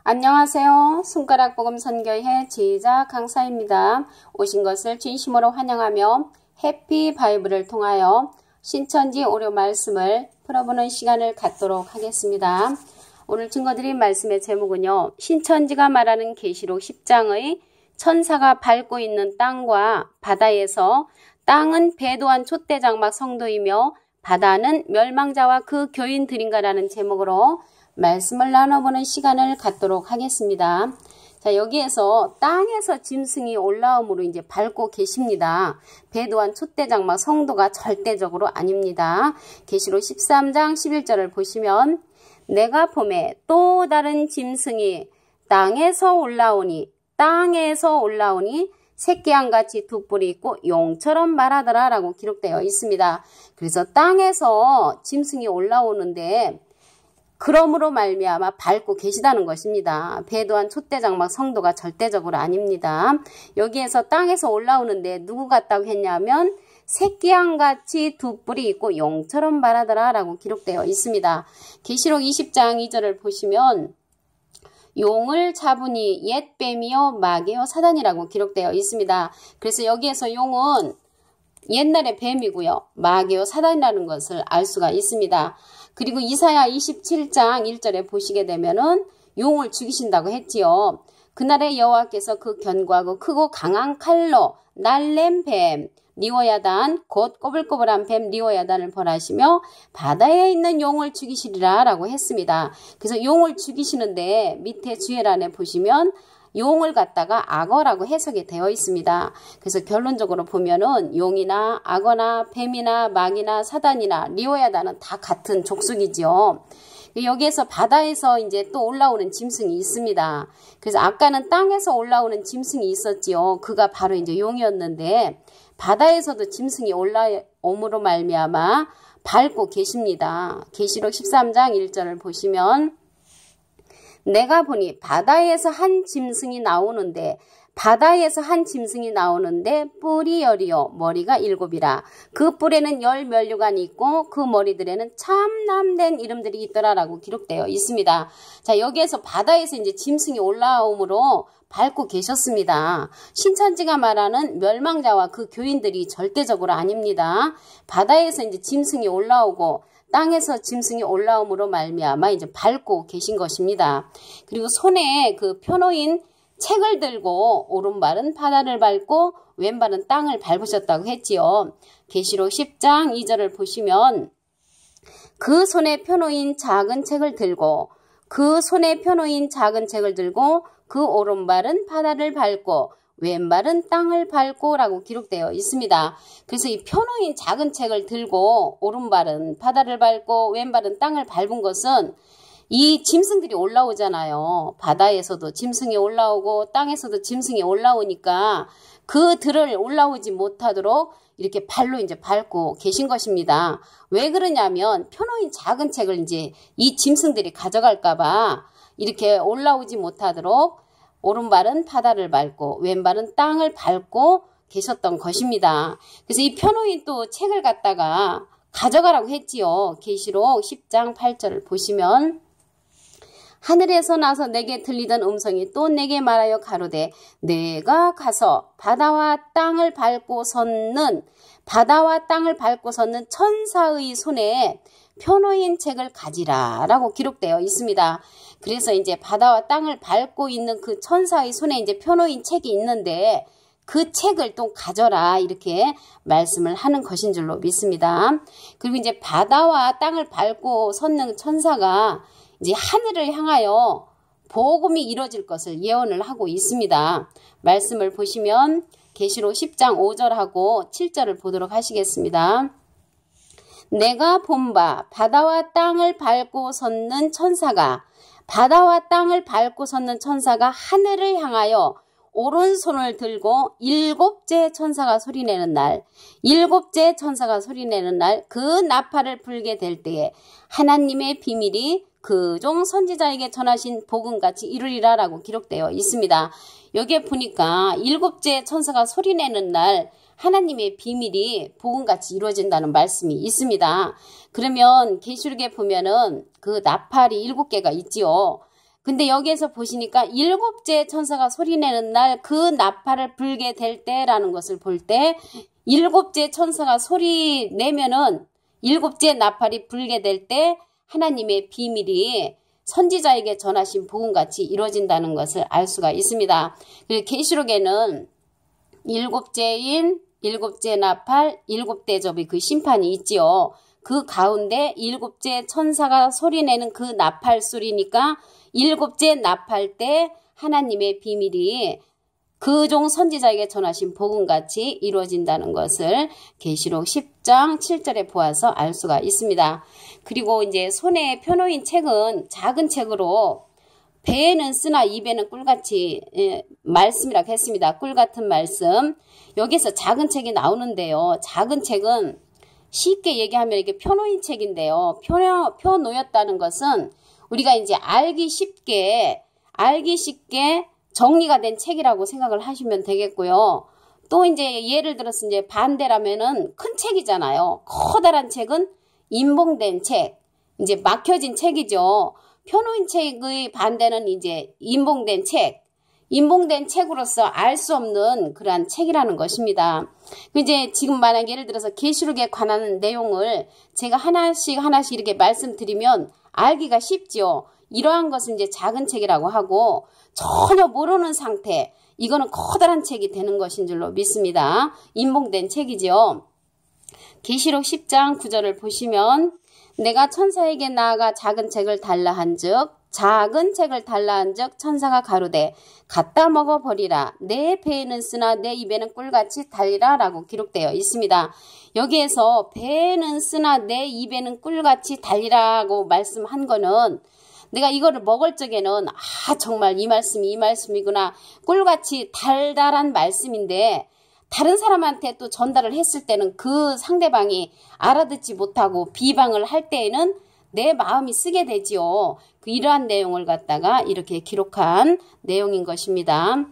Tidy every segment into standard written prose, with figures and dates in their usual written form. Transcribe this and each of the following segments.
안녕하세요. 손가락복음 선교회 지휘자 강사입니다. 오신 것을 진심으로 환영하며 해피 바이블을 통하여 신천지 오류 말씀을 풀어보는 시간을 갖도록 하겠습니다. 오늘 증거드린 말씀의 제목은요. 신천지가 말하는 계시록 10장의 천사가 밟고 있는 땅과 바다에서 땅은 배도한 촛대장막 성도이며 바다는 멸망자와 그 교인들인가라는 제목으로 말씀을 나눠보는 시간을 갖도록 하겠습니다. 자, 여기에서 땅에서 짐승이 올라옴으로 이제 밟고 계십니다. 배도한 촛대장막 성도가 절대적으로 아닙니다. 계시록 13장 11절을 보시면 내가 봄에 또 다른 짐승이 땅에서 올라오니 새끼양같이 두 뿔이 있고 용처럼 말하더라 라고 기록되어 있습니다. 그래서 땅에서 짐승이 올라오는데 그러므로 말미암아 밟고 계시다는 것입니다. 배도한 촛대장막 성도가 절대적으로 아닙니다. 여기에서 땅에서 올라오는데 누구 같다고 했냐면 새끼양같이 두 뿔이 있고 용처럼 말하더라 라고 기록되어 있습니다. 계시록 20장 2절을 보시면 용을 잡으니 옛 뱀이요 마귀요 사단이라고 기록되어 있습니다. 그래서 여기에서 용은 옛날의 뱀이고요. 마귀요 사단이라는 것을 알 수가 있습니다. 그리고 이사야 27장 1절에 보시게 되면은 용을 죽이신다고 했지요. 그날에 여호와께서 그 견고하고 크고 강한 칼로 날렘 뱀 리워야단 곧 꼬불꼬불한 뱀 리워야단을 벌하시며 바다에 있는 용을 죽이시리라 라고 했습니다. 그래서 용을 죽이시는데 밑에 주예란에 보시면 용을 갖다가 악어라고 해석이 되어 있습니다. 그래서 결론적으로 보면은 용이나 악어나 뱀이나 마귀나 사단이나 리워야단은 다 같은 족속이죠. 여기에서 바다에서 이제 또 올라오는 짐승이 있습니다. 그래서 아까는 땅에서 올라오는 짐승이 있었지요. 그가 바로 이제 용이었는데 바다에서도 짐승이 올라옴으로 말미암아 밟고 계십니다. 계시록 13장 1절을 보시면 내가 보니 바다에서 한 짐승이 나오는데 뿔이 열이요 머리가 7이라 그 뿔에는 10면류관이 있고 그 머리들에는 참남된 이름들이 있더라라고 기록되어 있습니다. 자, 여기에서 바다에서 이제 짐승이 올라옴으로 밟고 계셨습니다. 신천지가 말하는 멸망자와 그 교인들이 절대적으로 아닙니다. 바다에서 이제 짐승이 올라오고 땅에서 짐승이 올라옴으로 말미암아 이제 밟고 계신 것입니다. 그리고 손에 그 펴놓인 책을 들고 오른발은 바다를 밟고 왼발은 땅을 밟으셨다고 했지요. 계시록 10장 2절을 보시면 그 손에 펴놓인 작은 책을 들고 그 오른발은 바다를 밟고 왼발은 땅을 밟고 라고 기록되어 있습니다. 그래서 이 펴놓인 작은 책을 들고 오른발은 바다를 밟고 왼발은 땅을 밟은 것은 이 짐승들이 올라오잖아요. 바다에서도 짐승이 올라오고 땅에서도 짐승이 올라오니까 그들을 올라오지 못하도록 이렇게 발로 이제 밟고 계신 것입니다. 왜 그러냐면 펴놓인 작은 책을 이제 이 짐승들이 가져갈까봐 이렇게 올라오지 못하도록 오른발은 바다를 밟고 왼발은 땅을 밟고 계셨던 것입니다. 그래서 이 펴놓인 또 책을 갖다가 가져가라고 했지요. 계시록 10장 8절을 보시면 하늘에서 나서 내게 들리던 음성이 또 내게 말하여 가로되 내가 가서 바다와 땅을 밟고 섰는 천사의 손에 펴놓인 책을 가지라 라고 기록되어 있습니다. 그래서 이제 바다와 땅을 밟고 있는 그 천사의 손에 이제 펴놓인 책이 있는데 그 책을 또 가져라 이렇게 말씀을 하는 것인 줄로 믿습니다. 그리고 이제 바다와 땅을 밟고 섰는 천사가 이제 하늘을 향하여 복음이 이루어질 것을 예언을 하고 있습니다. 말씀을 보시면 계시록 10장 5절하고 7절을 보도록 하시겠습니다. 내가 본 바 바다와 땅을 밟고 섰는 천사가 하늘을 향하여 오른손을 들고 일곱째 천사가 소리내는 날 그 나팔을 불게 될 때에 하나님의 비밀이 그 종 선지자에게 전하신 복음같이 이루리라 라고 기록되어 있습니다. 여기에 보니까 일곱째 천사가 소리내는 날 하나님의 비밀이 복음같이 이루어진다는 말씀이 있습니다. 그러면 계시록에 보면은 그 나팔이 7개가 있지요. 근데 여기에서 보시니까 일곱째 천사가 소리내는 날 그 나팔을 불게 될 때라는 것을 볼 때 일곱째 천사가 소리 내면은 일곱째 나팔이 불게 될 때 하나님의 비밀이 선지자에게 전하신 복음같이 이루어진다는 것을 알 수가 있습니다. 그리고 계시록에는 일곱째인 일곱째 나팔, 일곱 대접의 그 심판이 있지요. 그 가운데 일곱째 천사가 소리내는 그 나팔 소리니까 일곱째 나팔 때 하나님의 비밀이 그 종 선지자에게 전하신 복음같이 이루어진다는 것을 계시록 10장 7절에 보아서 알 수가 있습니다. 그리고 이제 손에 펴놓인 책은 작은 책으로 배에는 쓰나 입에는 꿀같이 말씀이라고 했습니다. 꿀같은 말씀. 여기서 작은 책이 나오는데요. 작은 책은 쉽게 얘기하면 이게 펴놓인 책인데요. 펴놓였다는 것은 우리가 이제 알기 쉽게 정리가 된 책이라고 생각을 하시면 되겠고요. 또 이제 예를 들어서 이제 반대라면은 큰 책이잖아요. 커다란 책은 인봉된 책, 이제 막혀진 책이죠. 펴놓인 책의 반대는 이제 인봉된 책, 인봉된 책으로서 알 수 없는 그러한 책이라는 것입니다. 이제 지금 만약 예를 들어서 계시록에 관한 내용을 제가 하나씩 이렇게 말씀드리면 알기가 쉽죠. 이러한 것은 이제 작은 책이라고 하고 전혀 모르는 상태, 이거는 커다란 책이 되는 것인 줄로 믿습니다. 인봉된 책이죠. 계시록 10장 9절을 보시면 내가 천사에게 나아가 작은 책을 달라 한즉 천사가 가로되 갖다 먹어버리라. 내 배에는 쓰나 내 입에는 꿀같이 달리라 라고 기록되어 있습니다. 여기에서 배에는 쓰나 내 입에는 꿀같이 달리라고 말씀한 거는 내가 이거를 먹을 적에는 정말 이 말씀이구나. 꿀같이 달달한 말씀인데 다른 사람한테 또 전달을 했을 때는 그 상대방이 알아듣지 못하고 비방을 할 때에는 내 마음이 쓰게 되지요. 이러한 내용을 갖다가 이렇게 기록한 내용인 것입니다.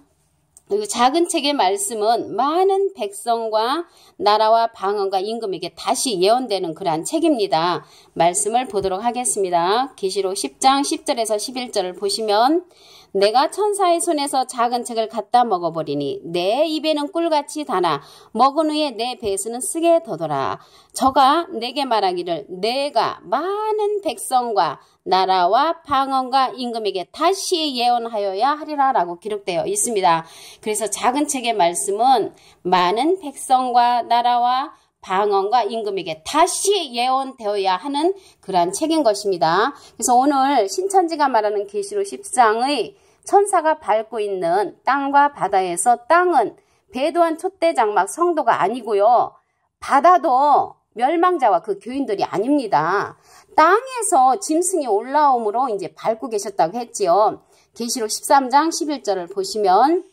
그리고 작은 책의 말씀은 많은 백성과 나라와 방언과 임금에게 다시 예언되는 그러한 책입니다. 말씀을 보도록 하겠습니다. 계시록 10장 10절에서 11절을 보시면 내가 천사의 손에서 작은 책을 갖다 먹어버리니 내 입에는 꿀같이 다나 먹은 후에 내 배에서는 쓰게 더더라. 저가 내게 말하기를 내가 많은 백성과 나라와 방언과 임금에게 다시 예언하여야 하리라 라고 기록되어 있습니다. 그래서 작은 책의 말씀은 많은 백성과 나라와 방언과 임금에게 다시 예언되어야 하는 그러한 책인 것입니다. 그래서 오늘 신천지가 말하는 계시록 10장의 천사가 밟고 있는 땅과 바다에서 땅은 배도한 촛대장막 성도가 아니고요. 바다도 멸망자와 그 교인들이 아닙니다. 땅에서 짐승이 올라옴으로 이제 밟고 계셨다고 했지요. 계시록 13장 11절을 보시면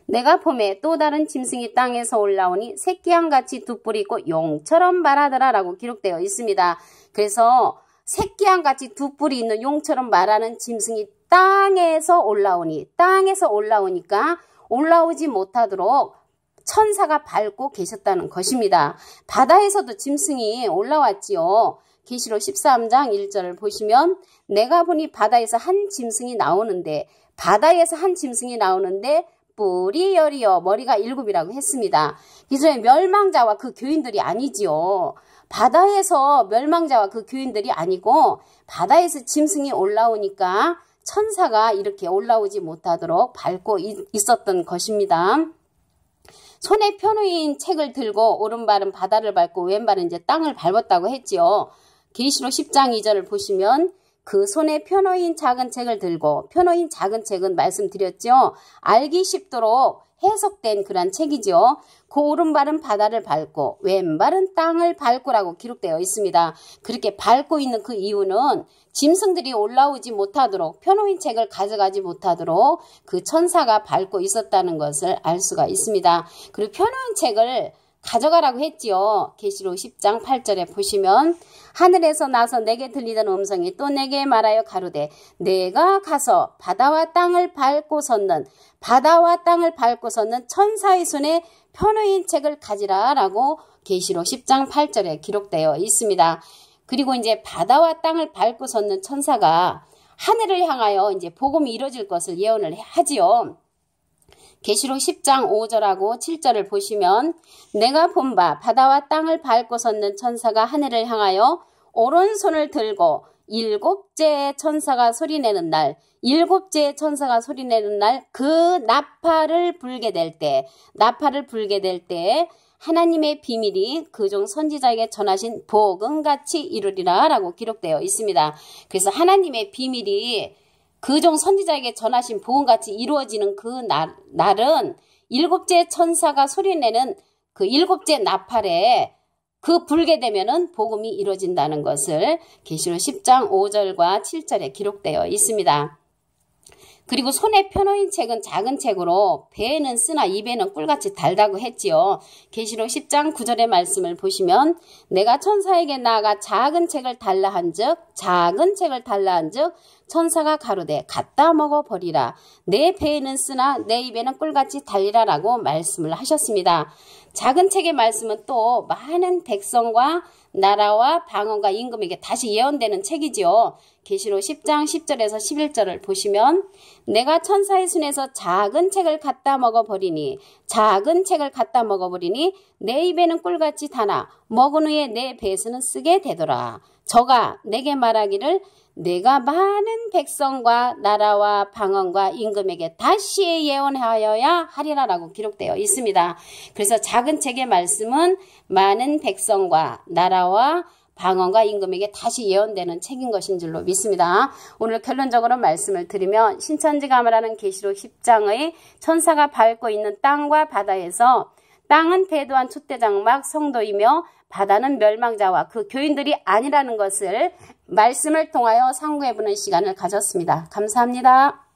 내가 봄에 또 다른 짐승이 땅에서 올라오니 새끼양같이 두 뿔이 있고 용처럼 말하더라 라고 기록되어 있습니다. 그래서 새끼양같이 두 뿔이 있는 용처럼 말하는 짐승이 땅에서 올라오니까 올라오지 못하도록 천사가 밟고 계셨다는 것입니다. 바다에서도 짐승이 올라왔지요. 계시록 13장 1절을 보시면 내가 보니 바다에서 한 짐승이 나오는데 뿔이 열이요 머리가 7이라고 했습니다. 그래서 멸망자와 그 교인들이 아니지요. 바다에서 멸망자와 그 교인들이 아니고 바다에서 짐승이 올라오니까 천사가 이렇게 올라오지 못하도록 밟고 있었던 것입니다. 손에 펴놓인 책을 들고 오른발은 바다를 밟고 왼발은 이제 땅을 밟았다고 했지요. 계시록 10장 2절을 보시면 그 손에 펴놓인 작은 책을 들고 펴놓인 작은 책은 말씀드렸죠. 알기 쉽도록 해석된 그런 책이죠. 그 오른발은 바다를 밟고 왼발은 땅을 밟고라고 기록되어 있습니다. 그렇게 밟고 있는 그 이유는 짐승들이 올라오지 못하도록 펴놓인 책을 가져가지 못하도록 그 천사가 밟고 있었다는 것을 알 수가 있습니다. 그리고 펴놓은 책을 가져가라고 했지요. 계시록 10장 8절에 보시면 하늘에서 나서 내게 들리던 음성이 또 내게 말하여 가로되 내가 가서 바다와 땅을 밟고 섰는 천사의 손에 펴놓인 책을 가지라 라고 계시록 10장 8절에 기록되어 있습니다. 그리고 이제 바다와 땅을 밟고 섰는 천사가 하늘을 향하여 이제 복음이 이루어질 것을 예언을 하지요. 계시록 10장 5절하고 7절을 보시면 내가 본 바 바다와 땅을 밟고 섰는 천사가 하늘을 향하여 오른손을 들고 일곱째 천사가 소리내는 날, 일곱째 천사가 소리내는 날 그 나팔을 불게 될 때, 나팔을 불게 될 때 하나님의 비밀이 그종 선지자에게 전하신 복음같이 이루리라 라고 기록되어 있습니다. 그래서 하나님의 비밀이 그종 선지자에게 전하신 복음같이 이루어지는 그 날은 일곱째 천사가 소리내는 그 일곱째 나팔에 그 불게 되면은 복음이 이루어진다는 것을 계시록 10장 5절과 7절에 기록되어 있습니다. 그리고 손에 펴놓인 책은 작은 책으로 배에는 쓰나 입에는 꿀같이 달다고 했지요. 계시록 10장 9절의 말씀을 보시면 내가 천사에게 나아가 작은 책을 달라 한즉 작은 책을 달라 한즉 천사가 가로되 갖다 먹어버리라. 내 배에는 쓰나 내 입에는 꿀같이 달리라 라고 말씀을 하셨습니다. 작은 책의 말씀은 또 많은 백성과 나라와 방언과 임금에게 다시 예언되는 책이지요. 계시록 10장 10절에서 11절을 보시면 내가 천사의 손에서 작은 책을 갖다 먹어버리니 작은 책을 갖다 먹어버리니 내 입에는 꿀같이 타나 먹은 후에 내 배에서는 쓰게 되더라. 저가 내게 말하기를 내가 많은 백성과 나라와 방언과 임금에게 다시 예언하여야 하리라 라고 기록되어 있습니다. 그래서 작은 책의 말씀은 많은 백성과 나라와 방언과 임금에게 다시 예언되는 책인 것인 줄로 믿습니다. 오늘 결론적으로 말씀을 드리면 신천지가 말하는 계시록 10장의 천사가 밟고 있는 땅과 바다에서 땅은 배도한 촛대장막 성도이며 바다는 멸망자와 그 교인들이 아니라는 것을 말씀을 통하여 상고해보는 시간을 가졌습니다. 감사합니다.